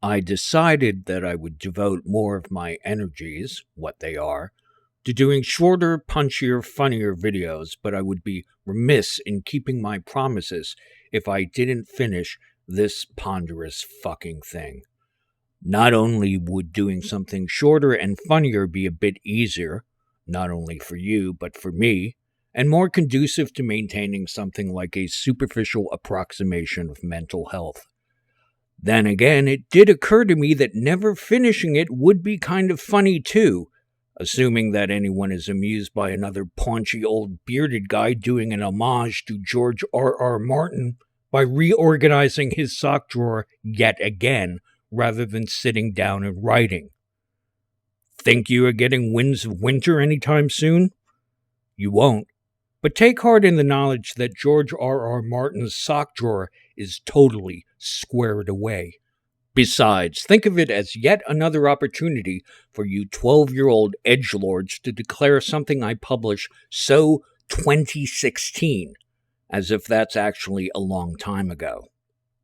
I decided that I would devote more of my energies, what they are, to doing shorter, punchier, funnier videos, but I would be remiss in keeping my promises if I didn't finish this ponderous fucking thing. Not only would doing something shorter and funnier be a bit easier, not only for you, but for me, and more conducive to maintaining something like a superficial approximation of mental health. Then again, it did occur to me that never finishing it would be kind of funny too, assuming that anyone is amused by another paunchy old bearded guy doing an homage to George R. Martin by reorganizing his sock drawer yet again, rather than sitting down and writing. Think you are getting Winds of Winter anytime soon? You won't. But take heart in the knowledge that George R. Martin's sock drawer is totally squared away. Besides, think of it as yet another opportunity for you 12-year-old edgelords to declare something I publish so 2016, as if that's actually a long time ago.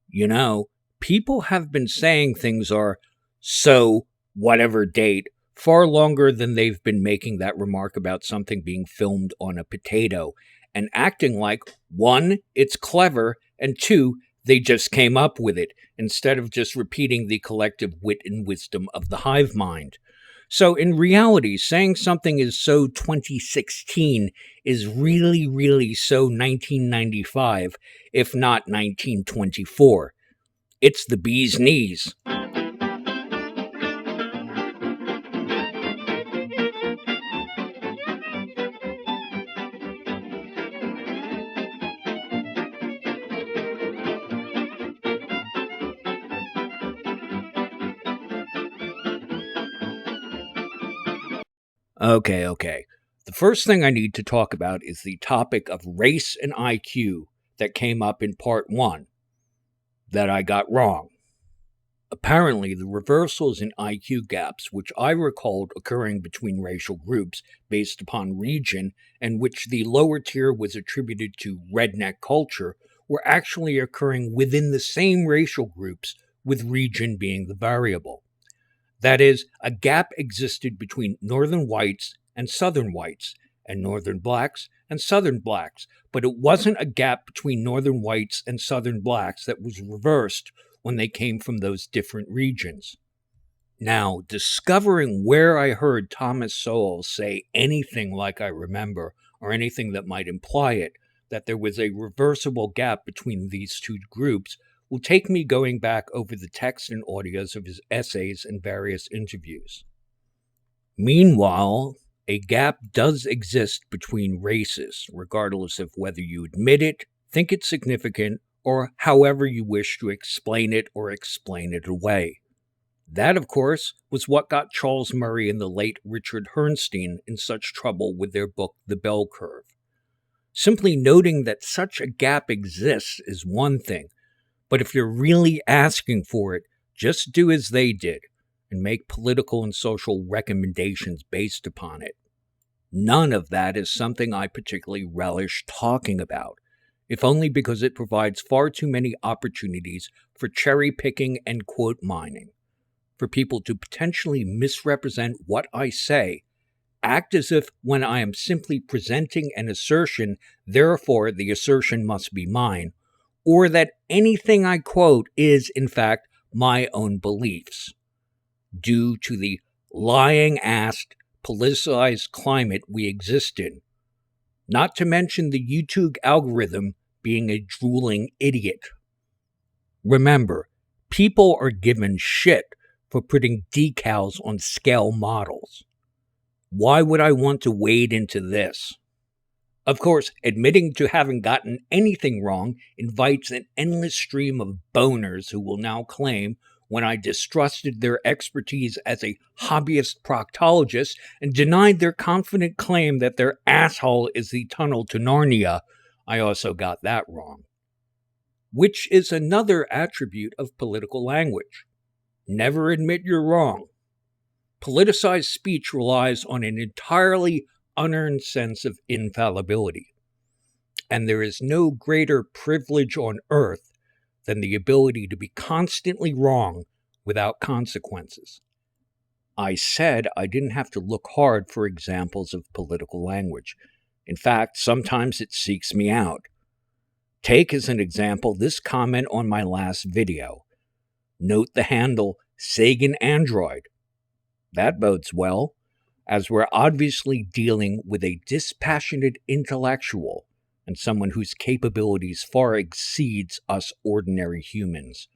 You know, people have been saying things are so whatever date far longer than they've been making that remark about something being filmed on a potato and acting like, one, it's clever, and two, they just came up with it, instead of just repeating the collective wit and wisdom of the hive mind. So in reality, saying something is so 2016 is really, really so 1995, if not 1924. It's the bee's knees. Okay. The first thing I need to talk about is the topic of race and IQ that came up in part 1 that I got wrong. Apparently, the reversals in IQ gaps, which I recalled occurring between racial groups based upon region, and which the lower tier was attributed to redneck culture, were actually occurring within the same racial groups, with region being the variable. That is, a gap existed between northern whites and southern whites, and northern blacks and southern blacks, but it wasn't a gap between northern whites and southern blacks that was reversed when they came from those different regions. Now, discovering where I heard Thomas Sowell say anything like I remember, or anything that might imply it, that there was a reversible gap between these two groups, will take me going back over the text and audios of his essays and various interviews. Meanwhile, a gap does exist between races, regardless of whether you admit it, think it's significant, or however you wish to explain it or explain it away. That, of course, was what got Charles Murray and the late Richard Herrnstein in such trouble with their book, The Bell Curve. Simply noting that such a gap exists is one thing, but if you're really asking for it, just do as they did and make political and social recommendations based upon it. None of that is something I particularly relish talking about, if only because it provides far too many opportunities for cherry picking and quote mining, for people to potentially misrepresent what I say, act as if when I am simply presenting an assertion, therefore the assertion must be mine, or that anything I quote is, in fact, my own beliefs, due to the lying-assed, politicized climate we exist in, not to mention the YouTube algorithm being a drooling idiot. Remember, people are given shit for putting decals on scale models. Why would I want to wade into this? Of course, admitting to having gotten anything wrong invites an endless stream of boners who will now claim when I distrusted their expertise as a hobbyist proctologist and denied their confident claim that their asshole is the tunnel to Narnia, I also got that wrong. Which is another attribute of political language. Never admit you're wrong. Politicized speech relies on an entirely unearned sense of infallibility. And there is no greater privilege on earth than the ability to be constantly wrong without consequences. I said I didn't have to look hard for examples of political language. In fact, sometimes it seeks me out. Take as an example this comment on my last video. Note the handle Sagan Android. That bodes well, as we're obviously dealing with a dispassionate intellectual and someone whose capabilities far exceeds us ordinary humans.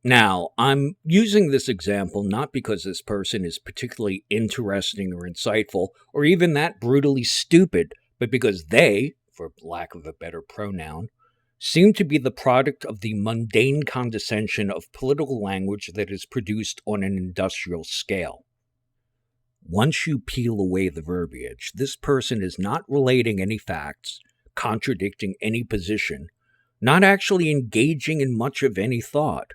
Now, I'm using this example not because this person is particularly interesting or insightful or even that brutally stupid, but because they, for lack of a better pronoun, seem to be the product of the mundane condescension of political language that is produced on an industrial scale. Once you peel away the verbiage, this person is not relating any facts, contradicting any position, not actually engaging in much of any thought.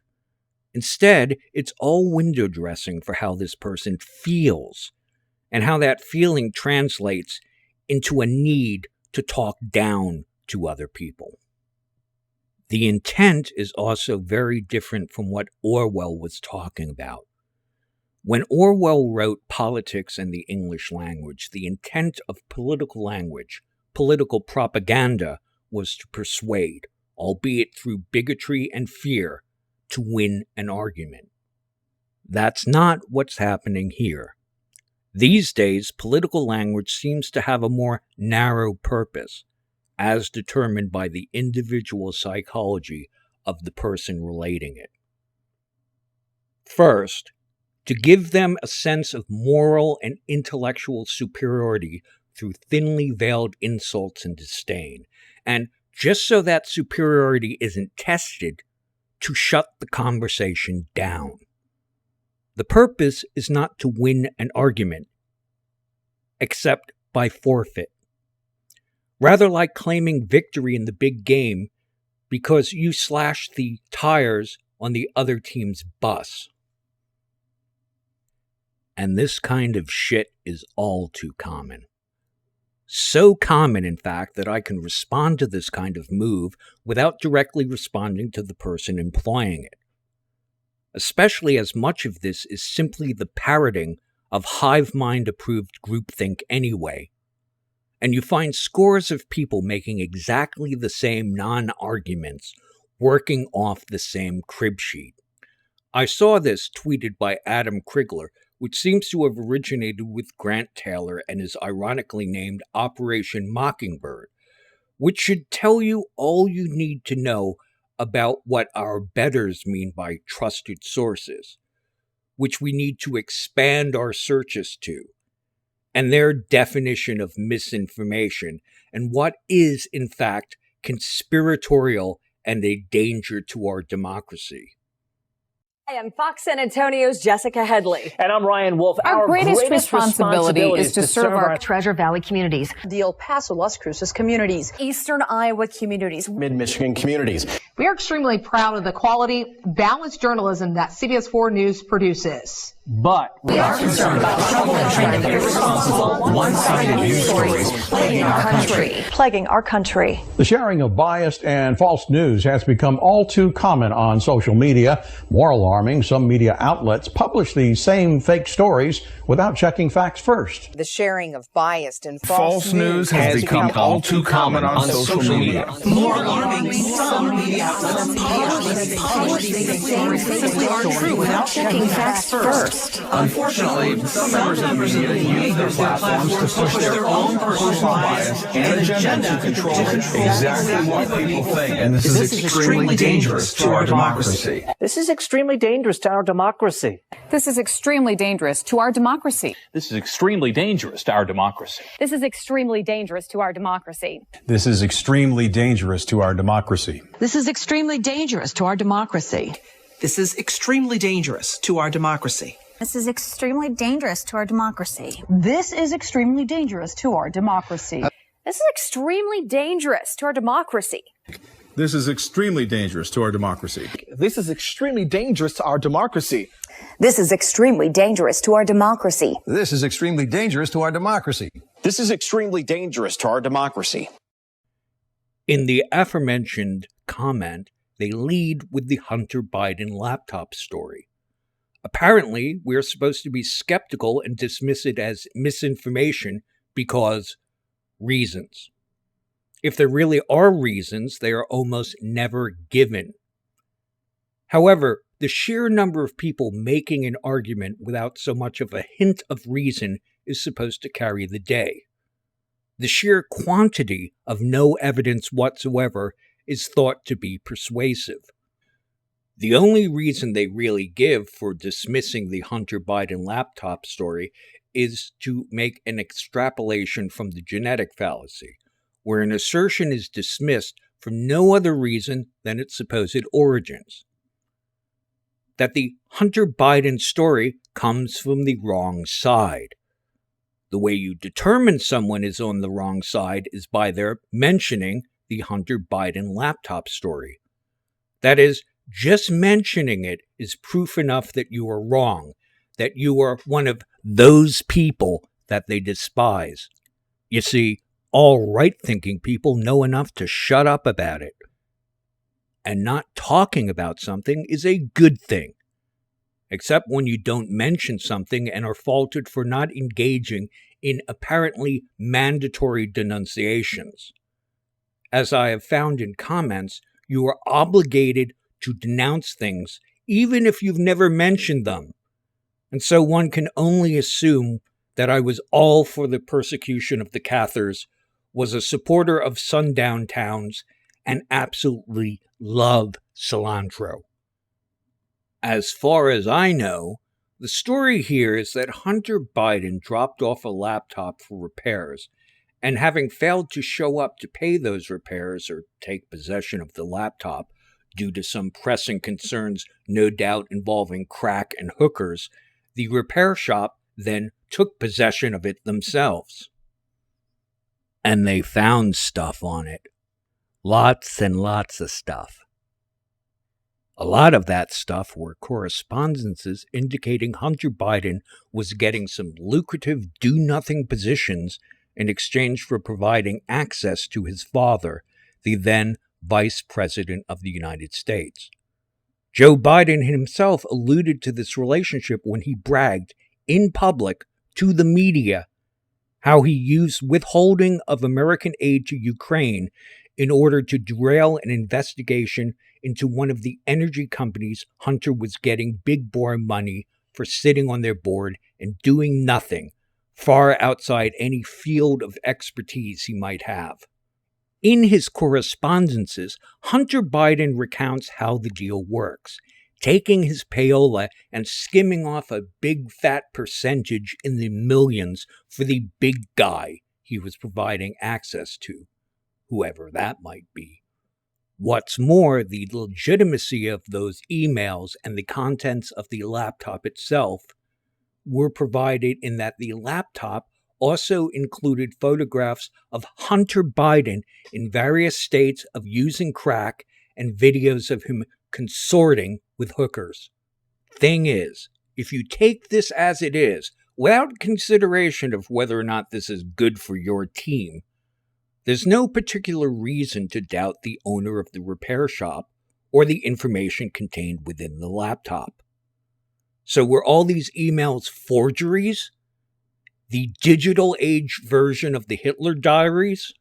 Instead, it's all window dressing for how this person feels, and how that feeling translates into a need to talk down to other people. The intent is also very different from what Orwell was talking about. When Orwell wrote Politics and the English Language, the intent of political language, political propaganda, was to persuade, albeit through bigotry and fear, to win an argument. That's not what's happening here. These days, political language seems to have a more narrow purpose, as determined by the individual psychology of the person relating it. First, to give them a sense of moral and intellectual superiority through thinly veiled insults and disdain, and just so that superiority isn't tested, to shut the conversation down. The purpose is not to win an argument, except by forfeit. Rather like claiming victory in the big game because you slashed the tires on the other team's bus. And this kind of shit is all too common. So common, in fact, that I can respond to this kind of move without directly responding to the person employing it. Especially as much of this is simply the parroting of hive mind-approved groupthink anyway. And you find scores of people making exactly the same non-arguments, working off the same crib sheet. I saw this tweeted by Adam Krigler, which seems to have originated with Grant Taylor and is ironically named Operation Mockingbird, which should tell you all you need to know about what our betters mean by trusted sources, which we need to expand our searches to, and their definition of misinformation, and what is, in fact, conspiratorial and a danger to our democracy. Hi, I'm Fox San Antonio's Jessica Headley. And I'm Ryan Wolf. Our greatest responsibility is to serve our Treasure Valley communities, the El Paso, Las Cruces communities, Eastern Iowa communities, Mid-Michigan communities. We are extremely proud of the quality, balanced journalism that CBS 4 News produces. But we are concerned about the trouble and trend of irresponsible, one-sided news stories plaguing our country. The sharing of biased and false news has become all too common on social media. More alarming, some media outlets publish these same fake stories without checking facts first. the sharing of biased and False news has become all too common on social media. More alarming, some media outlets publish these same fake stories without checking facts first. Unfortunately, some members of the media use their platforms to push their own personal bias and agenda to control exactly what people think. And this is extremely dangerous to our democracy. this is extremely dangerous to our democracy. This is extremely dangerous to our democracy. This is extremely dangerous to our democracy. This is extremely dangerous to our democracy. This is extremely dangerous to our democracy. This is extremely dangerous to our democracy. This is extremely dangerous to our democracy. This is extremely dangerous to our democracy. This is extremely dangerous to our democracy. This is extremely dangerous to our democracy. This is extremely dangerous to our democracy. This is extremely dangerous to our democracy. This is extremely dangerous to our democracy. This is extremely dangerous to our democracy. This is extremely dangerous to our democracy. In the aforementioned comment, they lead with the Hunter Biden laptop story. Apparently, we're supposed to be skeptical and dismiss it as misinformation because reasons. If there really are reasons, they are almost never given. However, the sheer number of people making an argument without so much of a hint of reason is supposed to carry the day. The sheer quantity of no evidence whatsoever is thought to be persuasive. The only reason they really give for dismissing the Hunter Biden laptop story is to make an extrapolation from the genetic fallacy, where an assertion is dismissed for no other reason than its supposed origins. That the Hunter Biden story comes from the wrong side. The way you determine someone is on the wrong side is by their mentioning the Hunter Biden laptop story. That is, just mentioning it is proof enough that you are wrong, that you are one of those people that they despise. You see, all right-thinking people know enough to shut up about it. And not talking about something is a good thing, except when you don't mention something and are faulted for not engaging in apparently mandatory denunciations. As I have found in comments, you are obligated to denounce things even if you've never mentioned them. And so one can only assume that I was all for the persecution of the Cathars, was a supporter of sundown towns, and absolutely love cilantro. As far as I know, the story here is that Hunter Biden dropped off a laptop for repairs, and having failed to show up to pay those repairs or take possession of the laptop due to some pressing concerns no doubt involving crack and hookers, the repair shop then took possession of it themselves. And they found stuff on it. Lots and lots of stuff. A lot of that stuff were correspondences indicating Hunter Biden was getting some lucrative do-nothing positions in exchange for providing access to his father, the then Vice President of the United States. Joe Biden himself alluded to this relationship when he bragged in public to the media how he used withholding of American aid to Ukraine in order to derail an investigation into one of the energy companies Hunter was getting big boy money for sitting on their board and doing nothing, far outside any field of expertise he might have. In his correspondences, Hunter Biden recounts how the deal works, taking his payola and skimming off a big fat percentage in the millions for the big guy he was providing access to, whoever that might be. What's more, the legitimacy of those emails and the contents of the laptop itself were provided in that the laptop also included photographs of Hunter Biden in various states of using crack and videos of him consorting with hookers. Thing is, if you take this as it is, without consideration of whether or not this is good for your team, there's no particular reason to doubt the owner of the repair shop or the information contained within the laptop. So were all these emails forgeries? The digital age version of the Hitler diaries?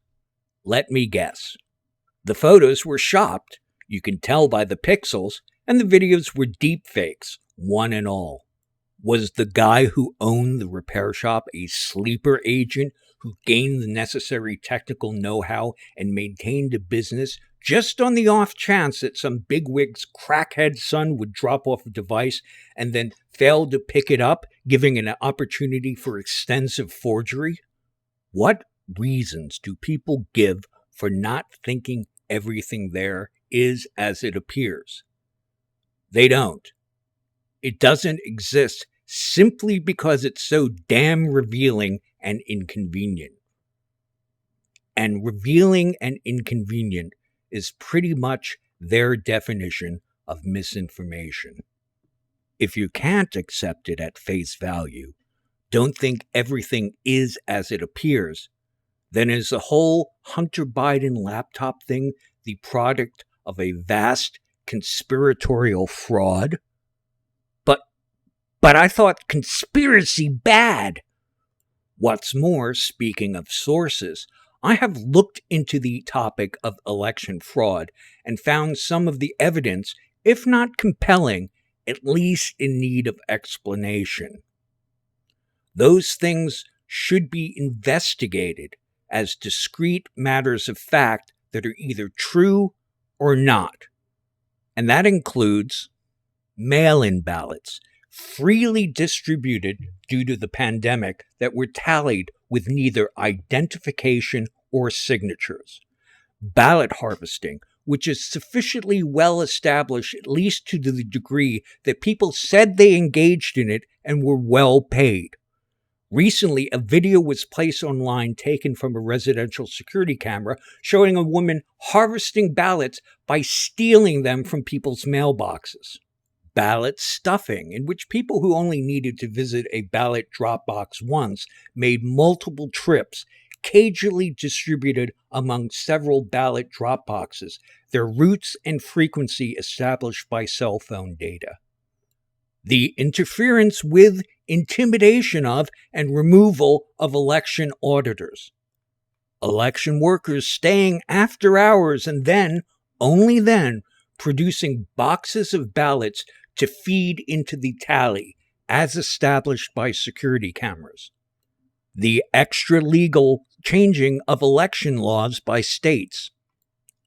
Let me guess. The photos were shopped, you can tell by the pixels, and the videos were deepfakes, one and all. Was the guy who owned the repair shop a sleeper agent who gained the necessary technical know-how and maintained a business just on the off chance that some bigwig's crackhead son would drop off a device and then fail to pick it up, giving an opportunity for extensive forgery? What reasons do people give for not thinking everything there is as it appears? They don't. It doesn't exist simply because it's so damn revealing and inconvenient. And revealing and inconvenient is pretty much their definition of misinformation. If you can't accept it at face value, don't think everything is as it appears, then is the whole Hunter Biden laptop thing the product of a vast conspiratorial fraud? But I thought conspiracy bad. What's more, speaking of sources, I have looked into the topic of election fraud and found some of the evidence, if not compelling, at least in need of explanation. Those things should be investigated as discrete matters of fact that are either true or not. And that includes mail-in ballots, freely distributed due to the pandemic, that were tallied with neither identification or signatures. Ballot harvesting, which is sufficiently well established, at least to the degree that people said they engaged in it and were well paid. Recently, a video was placed online taken from a residential security camera showing a woman harvesting ballots by stealing them from people's mailboxes. Ballot stuffing, in which people who only needed to visit a ballot drop box once made multiple trips, cagily distributed among several ballot drop boxes, their routes and frequency established by cell phone data. The interference with, intimidation of, and removal of election auditors. Election workers staying after hours and then, only then, producing boxes of ballots to feed into the tally, as established by security cameras. The extra-legal changing of election laws by states.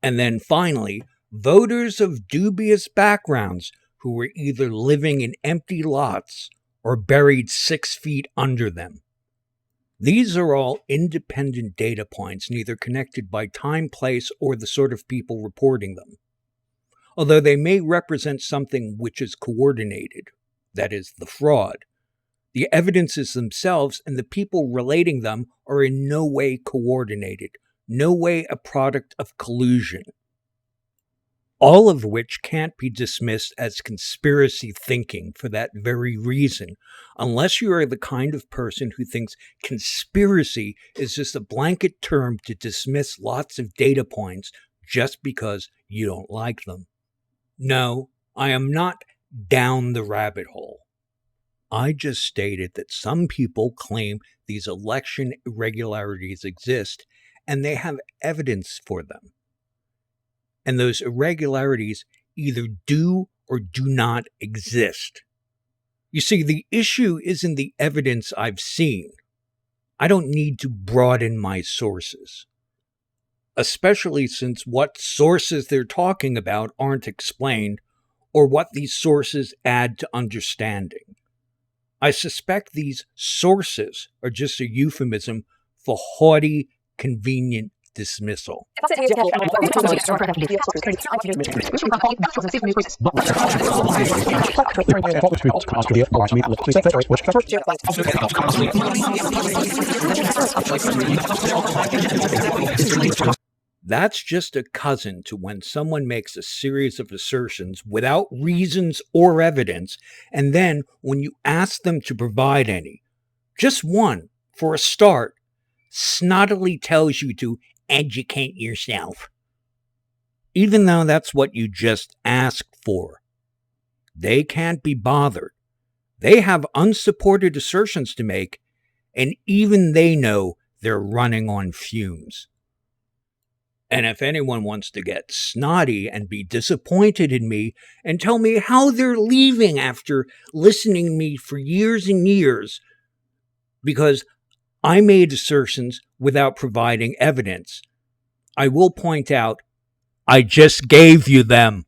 And then finally, voters of dubious backgrounds who were either living in empty lots or buried 6 feet under them. These are all independent data points, neither connected by time, place, or the sort of people reporting them. Although they may represent something which is coordinated, that is, the fraud, the evidences themselves and the people relating them are in no way coordinated, no way a product of collusion. All of which can't be dismissed as conspiracy thinking for that very reason, unless you are the kind of person who thinks conspiracy is just a blanket term to dismiss lots of data points just because you don't like them. No, I am not down the rabbit hole. I just stated that some people claim these election irregularities exist, and they have evidence for them. And those irregularities either do or do not exist. You see, the issue isn't the evidence I've seen. I don't need to broaden my sources, especially since what sources they're talking about aren't explained, or what these sources add to understanding. I suspect these sources are just a euphemism for haughty, convenient dismissal. That's just a cousin to when someone makes a series of assertions without reasons or evidence, and then when you ask them to provide any, just one, for a start, snottily tells you to educate yourself. Even though that's what you just asked for. They can't be bothered. They have unsupported assertions to make, and even they know they're running on fumes. And if anyone wants to get snotty and be disappointed in me and tell me how they're leaving after listening to me for years and years because I made assertions without providing evidence, I will point out, I just gave you them.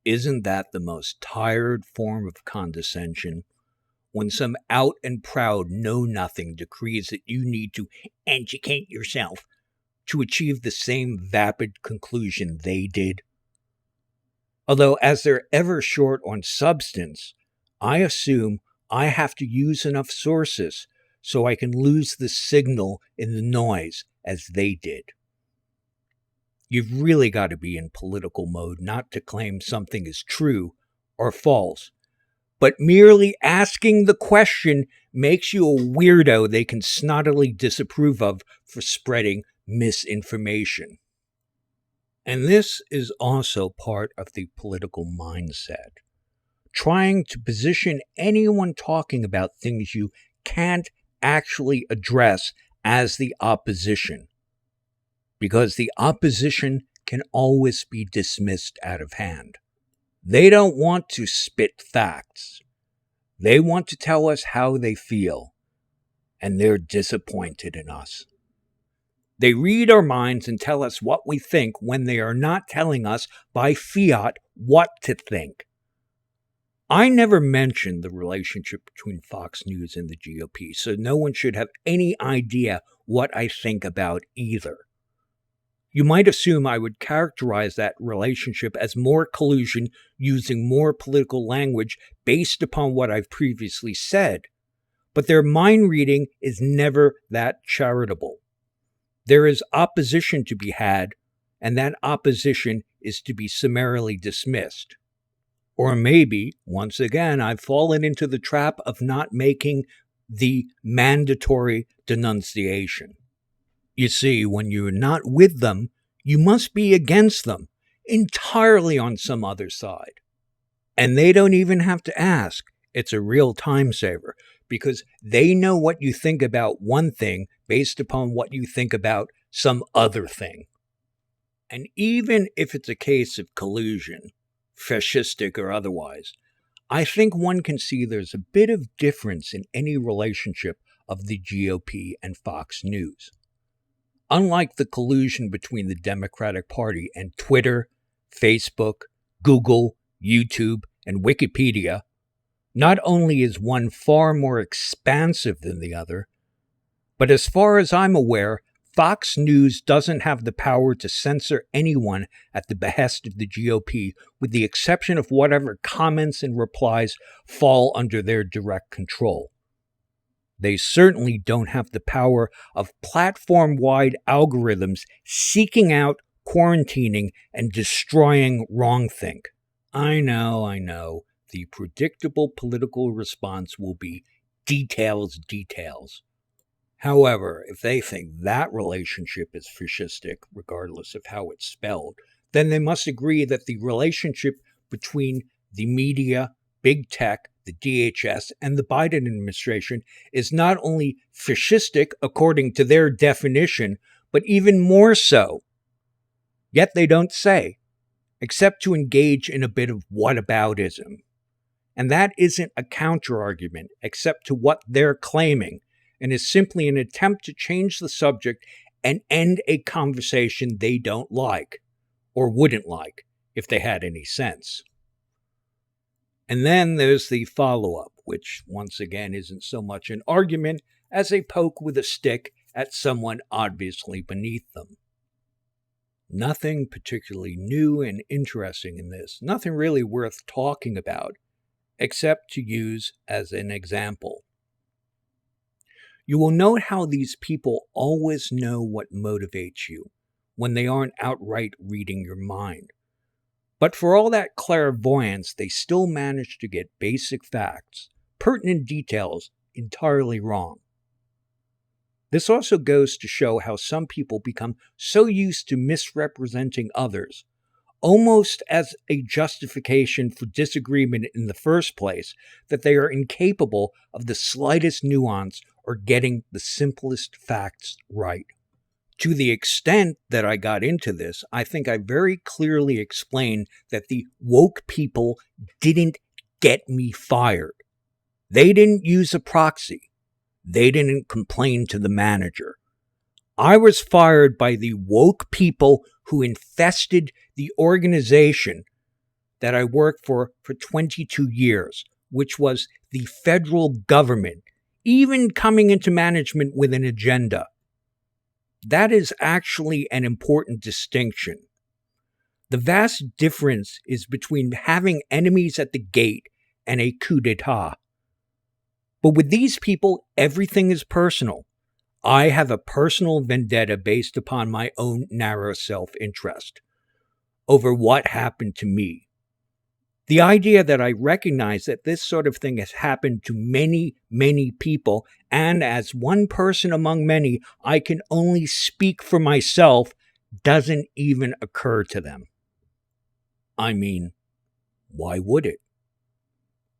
Isn't that the most tired form of condescension? When some out and proud know-nothing decrees that you need to educate yourself to achieve the same vapid conclusion they did. Although as they're ever short on substance, I assume I have to use enough sources so I can lose the signal in the noise as they did. You've really got to be in political mode not to claim something is true or false, but merely asking the question makes you a weirdo they can snottily disapprove of for spreading misinformation. And this is also part of the political mindset. Trying to position anyone talking about things you can't actually address as the opposition, because the opposition can always be dismissed out of hand. They don't want to spit facts. They want to tell us how they feel, and they're disappointed in us. They read our minds and tell us what we think when they are not telling us by fiat what to think. I never mentioned the relationship between Fox News and the GOP, so no one should have any idea what I think about either. You might assume I would characterize that relationship as more collusion using more political language based upon what I've previously said, but their mind reading is never that charitable. There is opposition to be had, and that opposition is to be summarily dismissed. Or maybe, once again, I've fallen into the trap of not making the mandatory denunciation. You see, when you're not with them, you must be against them, entirely on some other side. And they don't even have to ask. It's a real time saver, because they know what you think about one thing based upon what you think about some other thing. And even if it's a case of collusion, fascistic or otherwise, I think one can see there's a bit of difference in any relationship of the GOP and Fox News. Unlike the collusion between the Democratic Party and Twitter, Facebook, Google, YouTube, and Wikipedia, not only is one far more expansive than the other, but as far as I'm aware, Fox News doesn't have the power to censor anyone at the behest of the GOP, with the exception of whatever comments and replies fall under their direct control. They certainly don't have the power of platform-wide algorithms seeking out, quarantining, and destroying wrongthink. I know. The predictable political response will be details. However, if they think that relationship is fascistic, regardless of how it's spelled, then they must agree that the relationship between the media, big tech, the DHS, and the Biden administration is not only fascistic according to their definition, but even more so. Yet they don't say, except to engage in a bit of whataboutism. And that isn't a counterargument, except to what they're claiming, and is simply an attempt to change the subject and end a conversation they don't like, or wouldn't like, if they had any sense. And then there's the follow-up, which once again isn't so much an argument as a poke with a stick at someone obviously beneath them. Nothing particularly new and interesting in this, nothing really worth talking about, except to use as an example. You will note how these people always know what motivates you when they aren't outright reading your mind. But for all that clairvoyance, they still manage to get basic facts, pertinent details, entirely wrong. This also goes to show how some people become so used to misrepresenting others, almost as a justification for disagreement in the first place, that they are incapable of the slightest nuance or getting the simplest facts right. To the extent that I got into this, I think I very clearly explained that the woke people didn't get me fired. They didn't use a proxy. They didn't complain to the manager. I was fired by the woke people who infested the organization that I worked for 22 years, which was the federal government, even coming into management with an agenda. That is actually an important distinction. The vast difference is between having enemies at the gate and a coup d'etat. But with these people, everything is personal. I have a personal vendetta based upon my own narrow self-interest over what happened to me. The idea that I recognize that this sort of thing has happened to many, many people, and as one person among many, I can only speak for myself, doesn't even occur to them. I mean, why would it?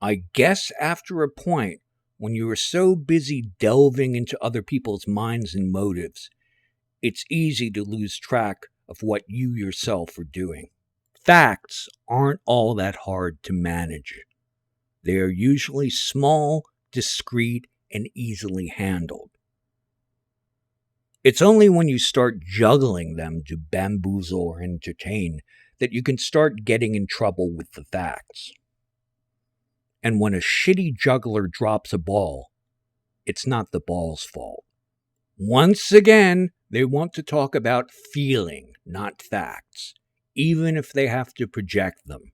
I guess after a point, when you are so busy delving into other people's minds and motives, it's easy to lose track of what you yourself are doing. Facts aren't all that hard to manage. They are usually small, discreet, and easily handled. It's only when you start juggling them to bamboozle or entertain that you can start getting in trouble with the facts. And when a shitty juggler drops a ball, it's not the ball's fault. Once again, they want to talk about feeling, not facts, even if they have to project them.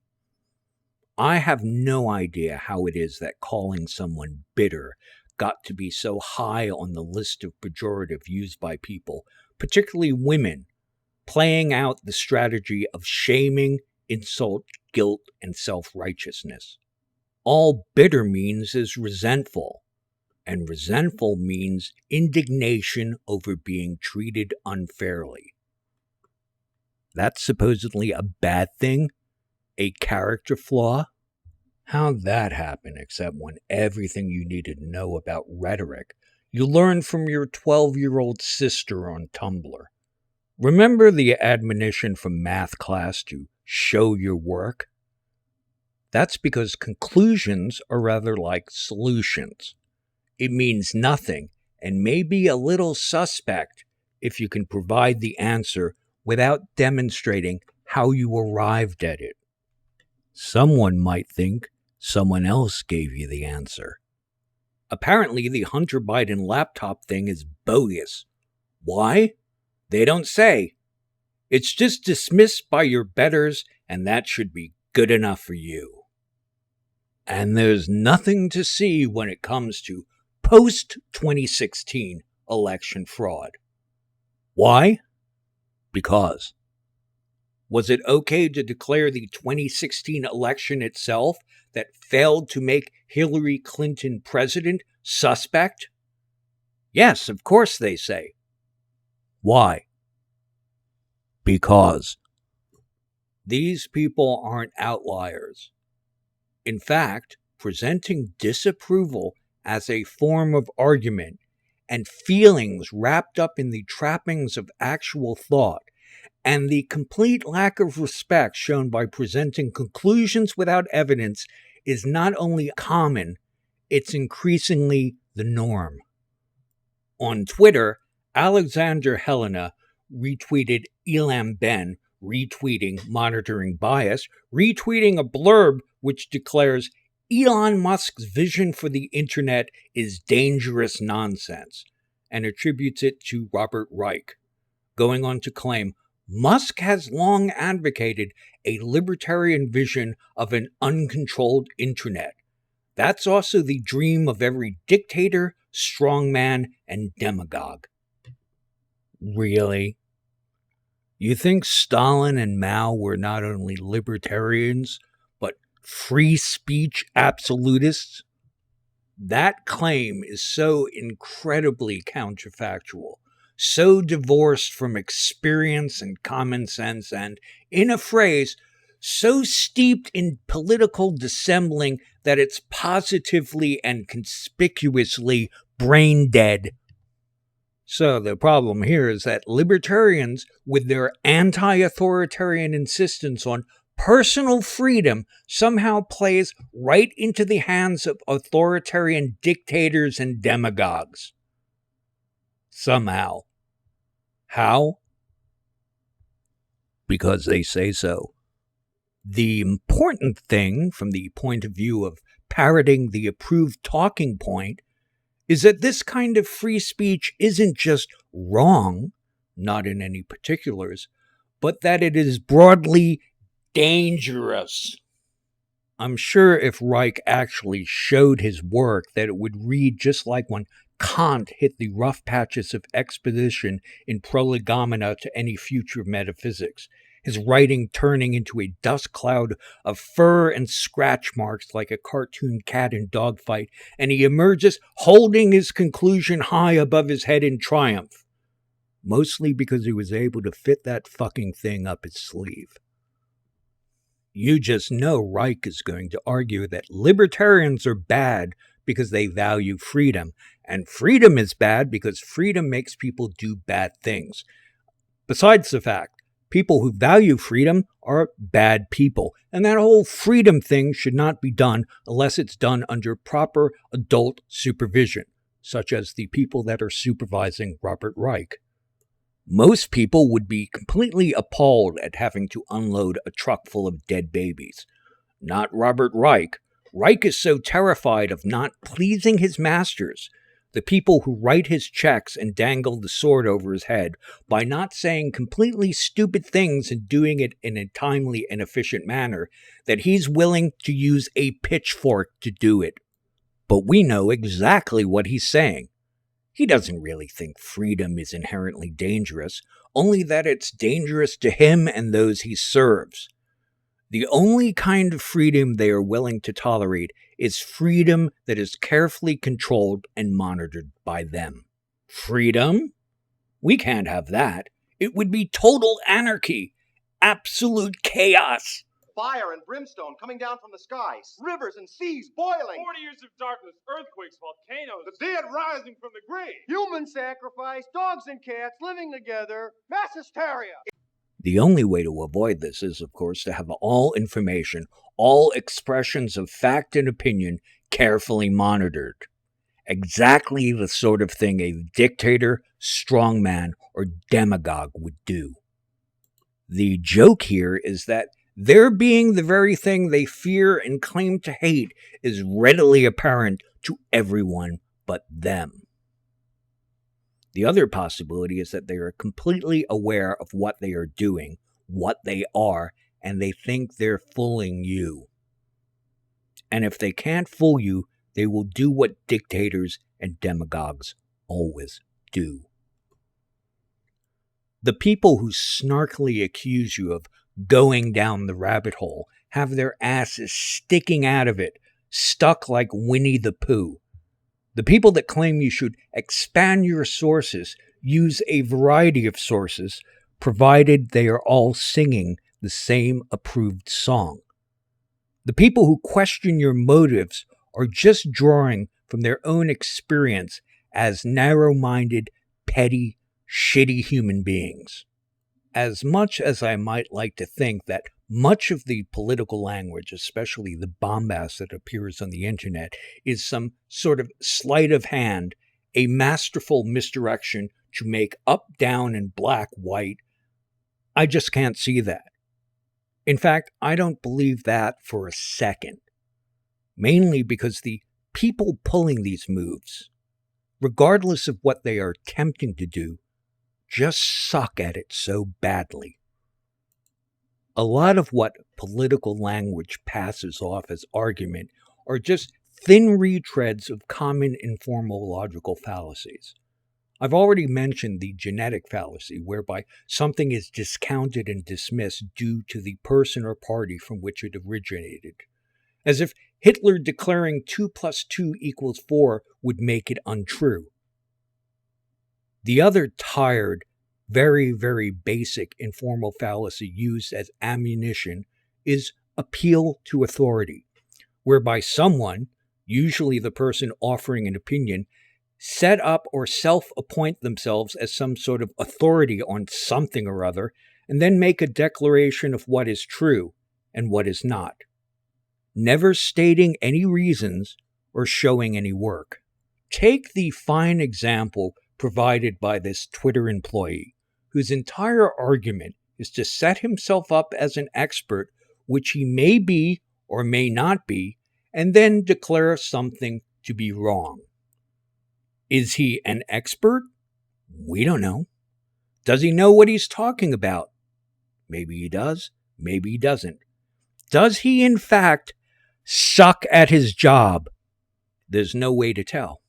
I have no idea how it is that calling someone bitter got to be so high on the list of pejorative used by people, particularly women, playing out the strategy of shaming, insult, guilt, and self-righteousness. All bitter means is resentful, and resentful means indignation over being treated unfairly. That's supposedly a bad thing? A character flaw? How'd that happen except when everything you needed to know about rhetoric you learned from your 12-year-old sister on Tumblr? Remember the admonition from math class to show your work? That's because conclusions are rather like solutions. It means nothing and may be a little suspect if you can provide the answer without demonstrating how you arrived at it. Someone might think someone else gave you the answer. Apparently, the Hunter Biden laptop thing is bogus. Why? They don't say. It's just dismissed by your betters, and that should be good enough for you. And there's nothing to see when it comes to post-2016 election fraud. Why? Because. Was it okay to declare the 2016 election itself that failed to make Hillary Clinton president suspect? Yes, of course, they say. Why? Because. These people aren't outliers. In fact, presenting disapproval as a form of argument and feelings wrapped up in the trappings of actual thought, and the complete lack of respect shown by presenting conclusions without evidence is not only common, it's increasingly the norm. On Twitter, Alexander Helena retweeted Elam Ben, retweeting Monitoring Bias, retweeting a blurb which declares Elon Musk's vision for the internet is dangerous nonsense, and attributes it to Robert Reich, going on to claim Musk has long advocated a libertarian vision of an uncontrolled internet. That's also the dream of every dictator, strongman, and demagogue. Really? You think Stalin and Mao were not only libertarians, but free speech absolutists? That claim is so incredibly counterfactual, so divorced from experience and common sense, and, in a phrase, so steeped in political dissembling that it's positively and conspicuously brain dead. So the problem here is that libertarians, with their anti-authoritarian insistence on personal freedom, somehow plays right into the hands of authoritarian dictators and demagogues. Somehow. How? Because they say so. The important thing, from the point of view of parroting the approved talking point, is that this kind of free speech isn't just wrong, not in any particulars, but that it is broadly dangerous. I'm sure if Reich actually showed his work that it would read just like when Kant hit the rough patches of exposition in Prolegomena to any future metaphysics. his writing turning into a dust cloud of fur and scratch marks like a cartoon cat in dogfight, and he emerges holding his conclusion high above his head in triumph. Mostly because he was able to fit that fucking thing up his sleeve. You just know Reich is going to argue that libertarians are bad because they value freedom, and freedom is bad because freedom makes people do bad things. Besides the fact, people who value freedom are bad people, and that whole freedom thing should not be done unless it's done under proper adult supervision, such as the people that are supervising Robert Reich. Most people would be completely appalled at having to unload a truck full of dead babies. Not Robert Reich. Reich is so terrified of not pleasing his masters, the people who write his checks and dangle the sword over his head, by not saying completely stupid things and doing it in a timely and efficient manner, that he's willing to use a pitchfork to do it. But we know exactly what he's saying. He doesn't really think freedom is inherently dangerous, only that it's dangerous to him and those he serves. The only kind of freedom they are willing to tolerate is freedom that is carefully controlled and monitored by them. Freedom? We can't have that. It would be total anarchy, absolute chaos. Fire and brimstone coming down from the skies, rivers and seas boiling, 40 years of darkness, earthquakes, volcanoes, the dead rising from the grave, human sacrifice, dogs and cats living together, mass hysteria. The only way to avoid this is, of course, to have all information, all expressions of fact and opinion carefully monitored. Exactly the sort of thing a dictator, strongman, or demagogue would do. The joke here is that their being the very thing they fear and claim to hate is readily apparent to everyone but them. The other possibility is that they are completely aware of what they are doing, what they are, and they think they're fooling you. And if they can't fool you, they will do what dictators and demagogues always do. The people who snarkily accuse you of going down the rabbit hole have their asses sticking out of it, stuck like Winnie the Pooh. The people that claim you should expand your sources use a variety of sources, provided they are all singing the same approved song. The people who question your motives are just drawing from their own experience as narrow-minded, petty, shitty human beings. As much as I might like to think that much of the political language, especially the bombast that appears on the internet, is some sort of sleight of hand, a masterful misdirection to make up, down, and black white, I just can't see that. In fact, I don't believe that for a second. Mainly because the people pulling these moves, regardless of what they are attempting to do, just suck at it so badly. A lot of what political language passes off as argument are just thin retreads of common informal logical fallacies. I've already mentioned the genetic fallacy, whereby something is discounted and dismissed due to the person or party from which it originated, as if Hitler declaring 2 + 2 = 4 would make it untrue. The other tired, very, very basic informal fallacy used as ammunition is appeal to authority, whereby someone, usually the person offering an opinion, set up or self-appoint themselves as some sort of authority on something or other, and then make a declaration of what is true and what is not, never stating any reasons or showing any work. Take the fine example provided by this Twitter employee, whose entire argument is to set himself up as an expert, which he may be or may not be, and then declare something to be wrong. Is he an expert? We don't know. Does he know what he's talking about? Maybe he does, maybe he doesn't. Does he, in fact, suck at his job? There's no way to tell.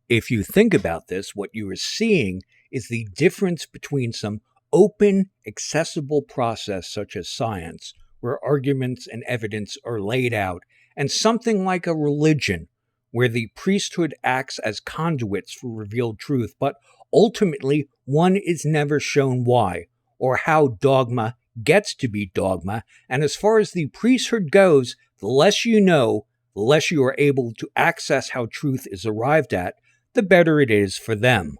If you think about this, what you are seeing is the difference between some open, accessible process such as science, where arguments and evidence are laid out, and something like a religion, where the priesthood acts as conduits for revealed truth, but ultimately one is never shown why, or how dogma gets to be dogma, and as far as the priesthood goes, the less you know, the less you are able to access how truth is arrived at, the better it is for them.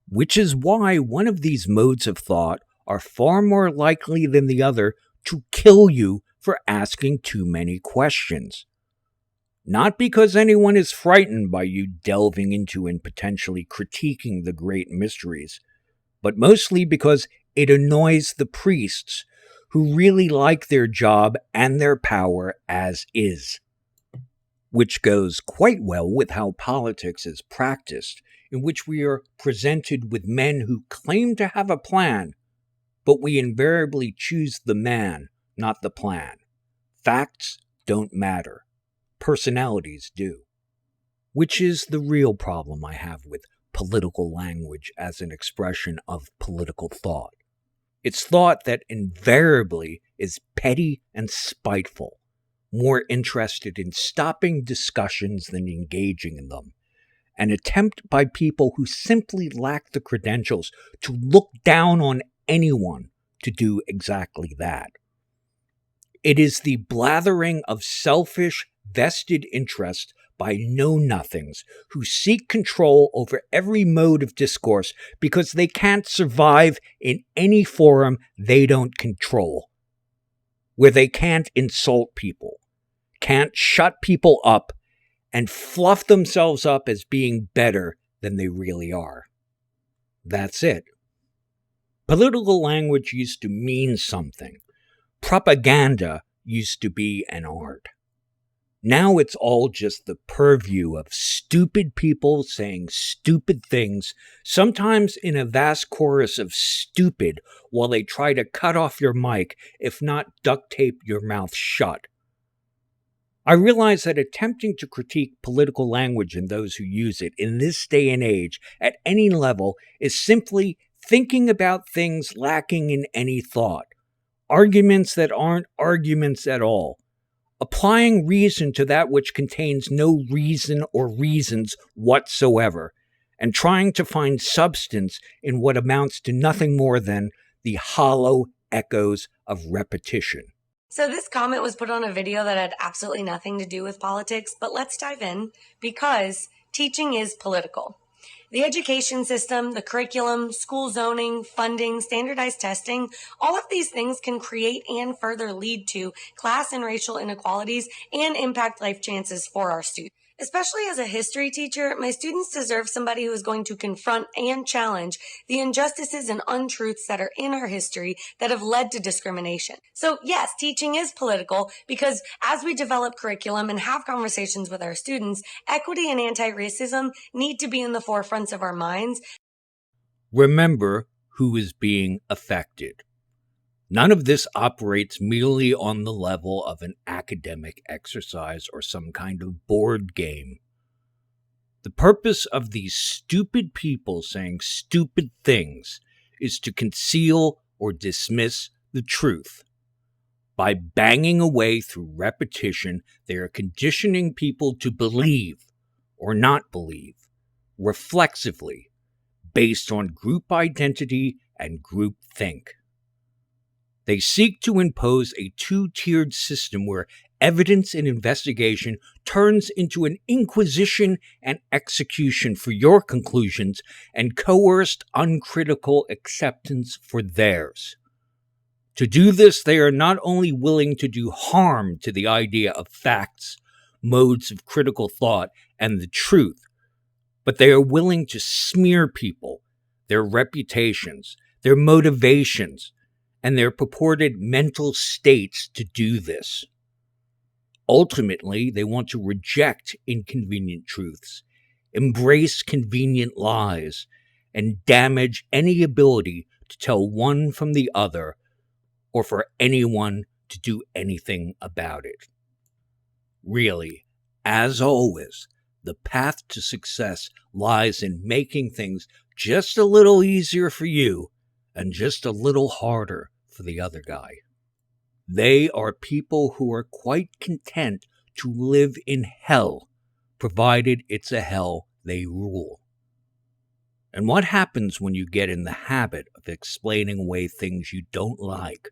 Which is why one of these modes of thought are far more likely than the other to kill you for asking too many questions. Not because anyone is frightened by you delving into and potentially critiquing the great mysteries, but mostly because it annoys the priests who really like their job and their power as is. Which goes quite well with how politics is practiced, in which we are presented with men who claim to have a plan, but we invariably choose the man, not the plan. Facts don't matter. Personalities do. Which is the real problem I have with political language as an expression of political thought. It's thought that invariably is petty and spiteful, more interested in stopping discussions than engaging in them. An attempt by people who simply lack the credentials to look down on anyone to do exactly that. It is the blathering of selfish, vested interest by know-nothings who seek control over every mode of discourse because they can't survive in any forum they don't control, where they can't insult people, can't shut people up, and fluff themselves up as being better than they really are. That's it. Political language used to mean something. Propaganda used to be an art. Now it's all just the purview of stupid people saying stupid things, sometimes in a vast chorus of stupid, while they try to cut off your mic, if not duct tape your mouth shut. I realize that attempting to critique political language and those who use it in this day and age at any level is simply thinking about things lacking in any thought, arguments that aren't arguments at all, applying reason to that which contains no reason or reasons whatsoever, and trying to find substance in what amounts to nothing more than the hollow echoes of repetition. So this comment was put on a video that had absolutely nothing to do with politics, but let's dive in because teaching is political. The education system, the curriculum, school zoning, funding, standardized testing, all of these things can create and further lead to class and racial inequalities and impact life chances for our students. Especially as a history teacher, my students deserve somebody who is going to confront and challenge the injustices and untruths that are in our history that have led to discrimination. So yes, teaching is political because as we develop curriculum and have conversations with our students, equity and anti-racism need to be in the forefronts of our minds. Remember who is being affected. None of this operates merely on the level of an academic exercise or some kind of board game. The purpose of these stupid people saying stupid things is to conceal or dismiss the truth. By banging away through repetition, they are conditioning people to believe or not believe, reflexively, based on group identity and group think. They seek to impose a two-tiered system where evidence and investigation turns into an inquisition and execution for your conclusions and coerced uncritical acceptance for theirs. To do this, they are not only willing to do harm to the idea of facts, modes of critical thought, and the truth, but they are willing to smear people, their reputations, their motivations, and their purported mental states to do this. Ultimately, they want to reject inconvenient truths, embrace convenient lies, and damage any ability to tell one from the other or for anyone to do anything about it. Really, as always, the path to success lies in making things just a little easier for you and just a little harder for the other guy. They are people who are quite content to live in hell, provided it's a hell they rule. And what happens when you get in the habit of explaining away things you don't like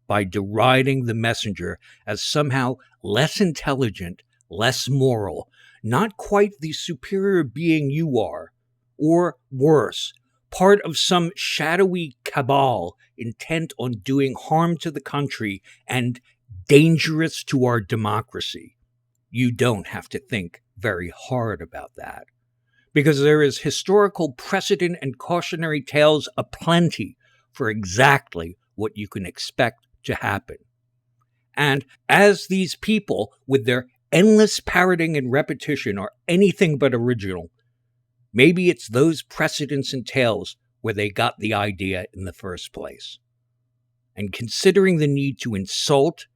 by deriding the messenger as somehow less intelligent, less moral, not quite the superior being you are, or worse, part of some shadowy cabal intent on doing harm to the country and dangerous to our democracy? You don't have to think very hard about that, because there is historical precedent and cautionary tales aplenty for exactly what you can expect to happen. And as these people, with their endless parroting and repetition, are anything but original, maybe it's those precedents and tales where they got the idea in the first place. And considering the need to insult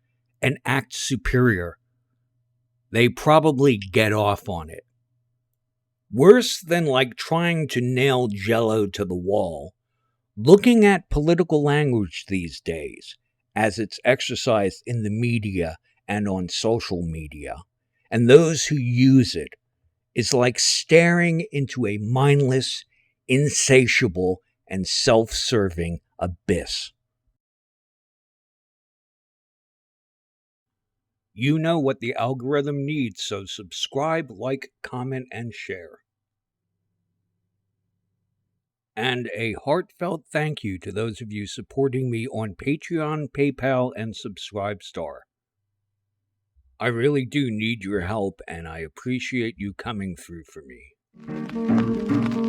and act superior, they probably get off on it. Worse than like trying to nail Jell-O to the wall, looking at political language these days as it's exercised in the media and on social media, and those who use it, is like staring into a mindless, insatiable, and self-serving abyss. You know what the algorithm needs, so subscribe, like, comment, and share. And a heartfelt thank you to those of you supporting me on Patreon, PayPal, and Subscribestar. I really do need your help, and I appreciate you coming through for me.